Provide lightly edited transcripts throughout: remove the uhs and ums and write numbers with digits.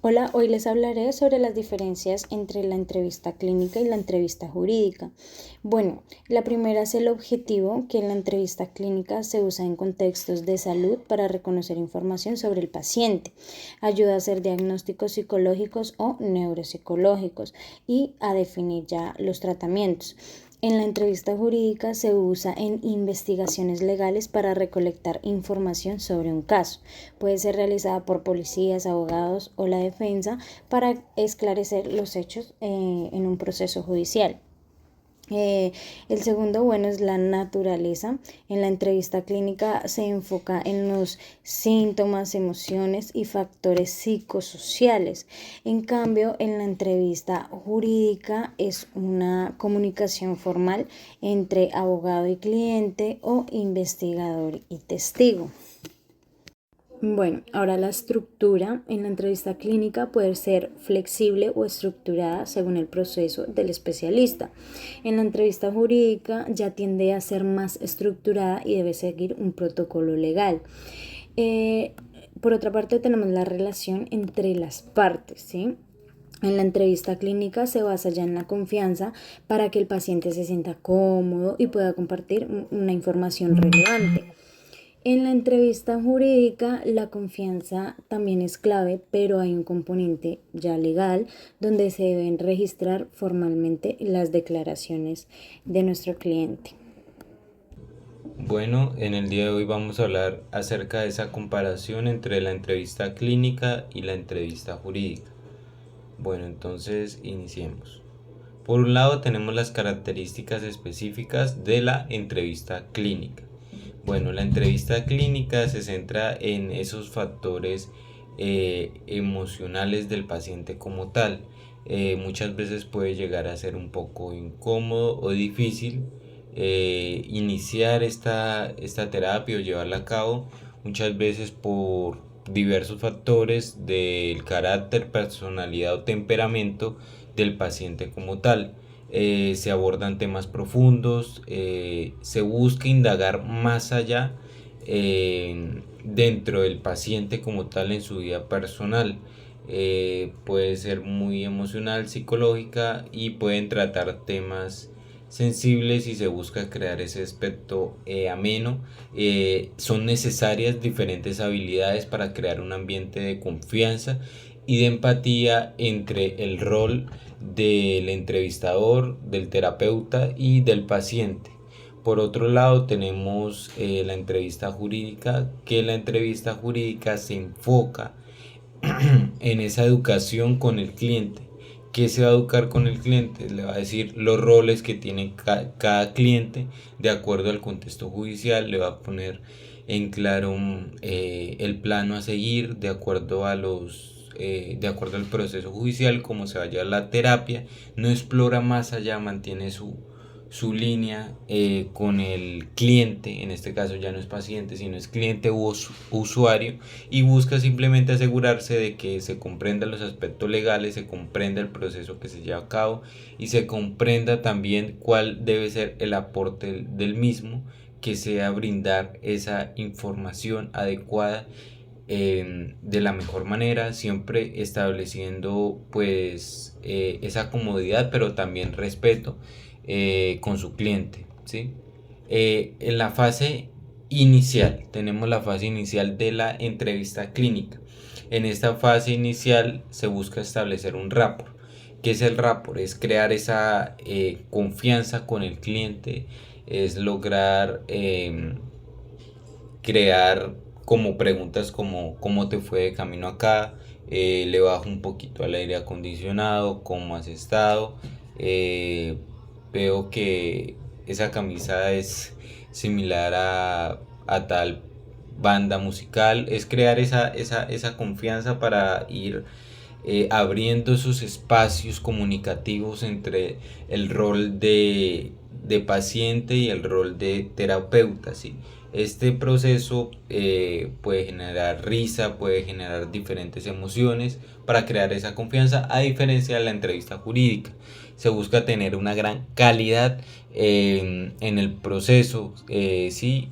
Hola, hoy les hablaré sobre las diferencias entre la entrevista clínica y la entrevista jurídica. Bueno, la primera es el objetivo, que en la entrevista clínica se usa en contextos de salud para reconocer información sobre el paciente, ayuda a hacer diagnósticos psicológicos o neuropsicológicos y a definir ya los tratamientos. En la entrevista jurídica se usa en investigaciones legales para recolectar información sobre un caso. Puede ser realizada por policías, abogados o la defensa para esclarecer los hechos en un proceso judicial. El segundo, bueno, es la naturaleza. En la entrevista clínica se enfoca en los síntomas, emociones y factores psicosociales. En cambio, en la entrevista jurídica es una comunicación formal entre abogado y cliente o investigador y testigo. Bueno, ahora la estructura en la entrevista clínica puede ser flexible o estructurada según el proceso del especialista. En la entrevista jurídica ya tiende a ser más estructurada y debe seguir un protocolo legal. Eh, por otra parte tenemos la relación entre las partes, ¿sí? En la entrevista clínica se basa ya en la confianza para que el paciente se sienta cómodo y pueda compartir una información relevante. En la entrevista jurídica, la confianza también es clave, pero hay un componente ya legal donde se deben registrar formalmente las declaraciones de nuestro cliente. Bueno, en el día de hoy vamos a hablar acerca de esa comparación entre la entrevista clínica y la entrevista jurídica. Bueno, entonces iniciemos. Por un lado tenemos las características específicas de la entrevista clínica. Bueno, la entrevista clínica se centra en esos factores emocionales del paciente como tal. Muchas veces puede llegar a ser un poco incómodo o difícil iniciar esta terapia o llevarla a cabo, muchas veces por diversos factores del carácter, personalidad o temperamento del paciente como tal. Se abordan temas profundos, se busca indagar más allá dentro del paciente como tal en su vida personal. Puede ser muy emocional, psicológica y pueden tratar temas sensibles y se busca crear ese aspecto ameno. Son necesarias diferentes habilidades para crear un ambiente de confianza y de empatía entre el rol del entrevistador, del terapeuta y del paciente. Por otro lado tenemos la entrevista jurídica, que la entrevista jurídica se enfoca en esa educación con el cliente. ¿Qué se va a educar con el cliente? Le va a decir los roles que tiene cada cliente de acuerdo al contexto judicial, le va a poner en claro el plano a seguir de acuerdo al proceso judicial, cómo se vaya la terapia, no explora más allá, mantiene su línea con el cliente, en este caso ya no es paciente, sino es cliente u usuario, y busca simplemente asegurarse de que se comprenda los aspectos legales, se comprenda el proceso que se lleva a cabo y se comprenda también cuál debe ser el aporte del mismo, que sea brindar esa información adecuada de la mejor manera, siempre estableciendo pues esa comodidad, pero también respeto con su cliente, ¿sí? En la fase inicial, tenemos la fase inicial de la entrevista clínica. En esta fase inicial se busca establecer un rapport. ¿Qué es el rapport? Es crear esa confianza con el cliente, es lograr crear como preguntas como cómo te fue de camino acá, le bajo un poquito al aire acondicionado, cómo has estado, eh, veo que esa camisa es similar a tal banda musical, es crear esa confianza para ir abriendo esos espacios comunicativos entre el rol de paciente y el rol de terapeuta, ¿sí? Este proceso puede generar risa, puede generar diferentes emociones para crear esa confianza, a diferencia de la entrevista jurídica. Se busca tener una gran calidad en el proceso, ¿sí?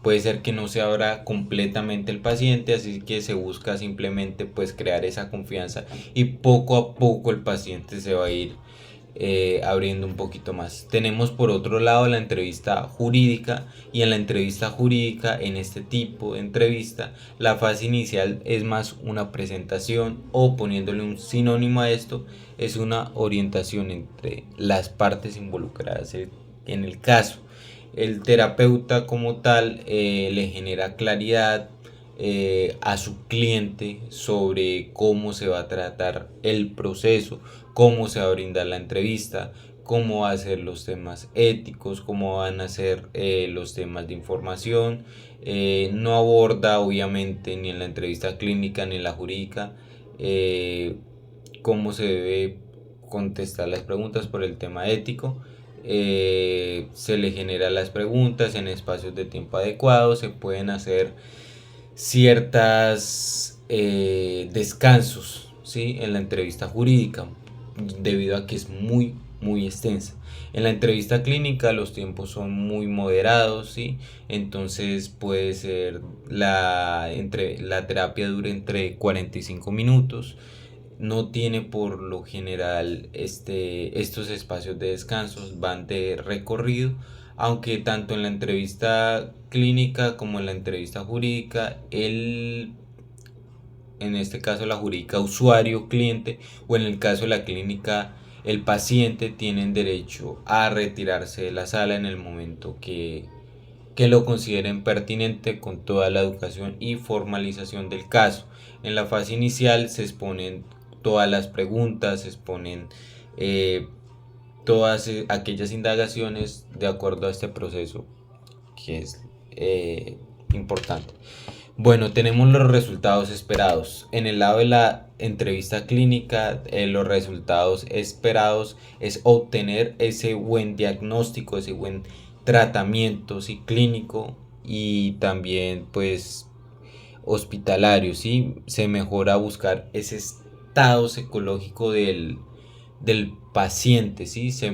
puede ser que no se abra completamente el paciente, así que se busca simplemente pues crear esa confianza y poco a poco el paciente se va a ir abriendo un poquito más. Tenemos por otro lado la entrevista jurídica, y en la entrevista jurídica, en este tipo de entrevista, la fase inicial es más una presentación, o poniéndole un sinónimo a esto, es una orientación entre las partes involucradas. En el caso, el terapeuta como tal le genera claridad a su cliente sobre cómo se va a tratar el proceso, cómo se va a brindar la entrevista, cómo va a ser los temas éticos, cómo van a ser los temas de información. No aborda obviamente ni en la entrevista clínica ni en la jurídica cómo se debe contestar las preguntas por el tema ético. Se le genera las preguntas en espacios de tiempo adecuados, se pueden hacer ciertas descansos, ¿sí? En la entrevista jurídica, debido a que es muy extensa. En la entrevista clínica los tiempos son muy moderados, ¿sí? Entonces puede ser la terapia dura entre 45 minutos. No tiene por lo general estos espacios de descansos, van de recorrido, aunque tanto en la entrevista clínica como en la entrevista jurídica, en este caso la jurídica, usuario, cliente, o en el caso de la clínica, el paciente, tienen derecho a retirarse de la sala en el momento que lo consideren pertinente, con toda la educación y formalización del caso. En la fase inicial se exponen todas las preguntas, se exponen todas aquellas indagaciones de acuerdo a este proceso que es importante. Bueno, tenemos los resultados esperados. En el lado de la entrevista clínica, los resultados esperados es obtener ese buen diagnóstico, ese buen tratamiento, ¿sí? Clínico, y también pues hospitalario, ¿sí? Se mejora buscar ese estado psicológico del paciente, ¿sí? Se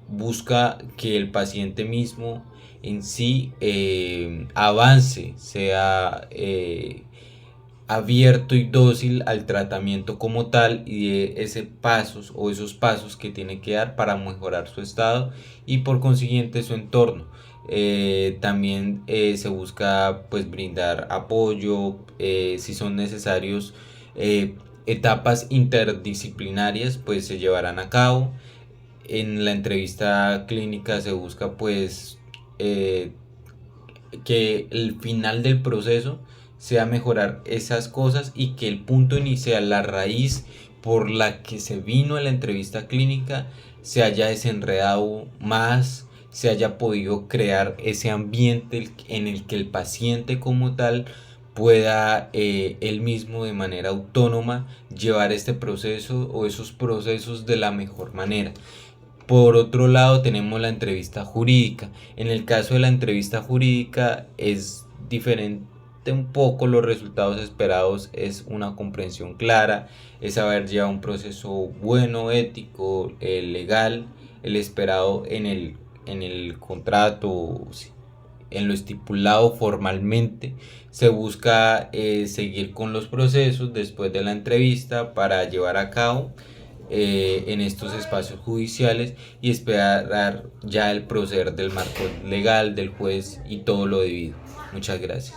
busca que el paciente mismo en sí avance, sea abierto y dócil al tratamiento como tal, y de esos pasos que tiene que dar para mejorar su estado y por consiguiente su entorno. También se busca pues brindar apoyo, si son necesarios etapas interdisciplinarias, pues se llevarán a cabo. En la entrevista clínica se busca pues que el final del proceso sea mejorar esas cosas, y que el punto inicial, la raíz por la que se vino a la entrevista clínica, se haya desenredado más, se haya podido crear ese ambiente en el que el paciente como tal pueda él mismo de manera autónoma llevar este proceso o esos procesos de la mejor manera. Por otro lado, tenemos la entrevista jurídica. En el caso de la entrevista jurídica es diferente un poco. Los resultados esperados es una comprensión clara, es haber llevado un proceso bueno, ético, legal, el esperado en el contrato, en lo estipulado formalmente. Se busca seguir con los procesos después de la entrevista para llevar a cabo en estos espacios judiciales y esperar ya el proceder del marco legal, del juez y todo lo debido. Muchas gracias.